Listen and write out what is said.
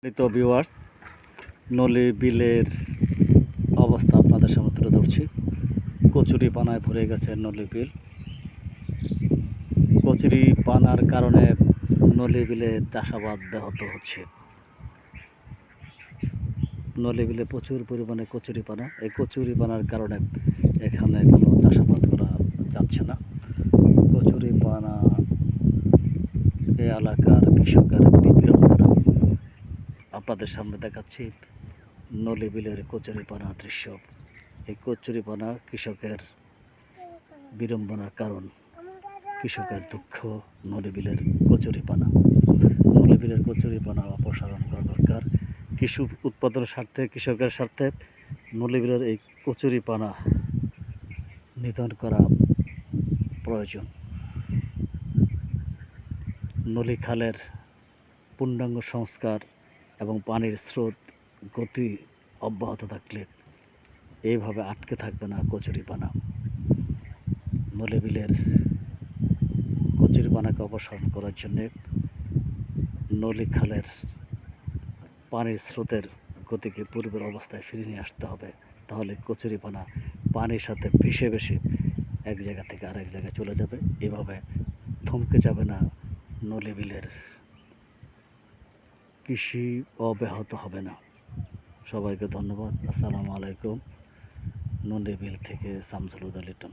সম্মানিত ভিউয়ার্স, নলি বিলের অবস্থা আপনাদের সামনে তুলে ধরছি। কচুরি পানায় ভরে গেছে নলি বিল। কচুরি পানার কারণে নলি বিলে চাষাবাদ ব্যাহত হচ্ছে। নলি বিলে প্রচুর পরিমাণে কচুরি পানা, এই কচুরি পানার কারণে এখানে কোনো চাষাবাদ করা যাচ্ছে না। কচুরি পানা এ এলাকার কৃষকের একটি বিড়ম্বনা। আপনাদের সামনে দেখাচ্ছি নলি বিলের কচুরিপানা দৃশ্য। এই কচুরিপানা কৃষকের বিড়ম্বনার কারণ, কৃষকের দুঃখ। নলি বিলের কচুরিপানা, নলি বিলের কচুরিপানা অপসারণ করা দরকার। কৃষি উৎপাদনের স্বার্থে, কৃষকের স্বার্থে নলি বিলের এই কচুরিপানা নিধন করা প্রয়োজন। নলি খালের পূর্ণাঙ্গ সংস্কার এবং পানির স্রোত গতি অব্যাহত থাকলে এইভাবে আটকে থাকবে না কচুরিপানা। নলি বিলের কচুরিপানাকে অপসারণ করার জন্যে নলি খালের পানির স্রোতের গতিকে পূর্বের অবস্থায় ফিরিয়ে নিয়ে আসতে হবে। তাহলে কচুরিপানা পানির সাথে ভেসে ভেসে এক জায়গা থেকে আরেক জায়গায় চলে যাবে। এভাবে থমকে যাবে না নলি বিলের কৃষি, অব্যাহত হবে না। সবাইকে ধন্যবাদ। আসসালামু আলাইকুম। নলি বিল থেকে শামসুল হুদা লিটন।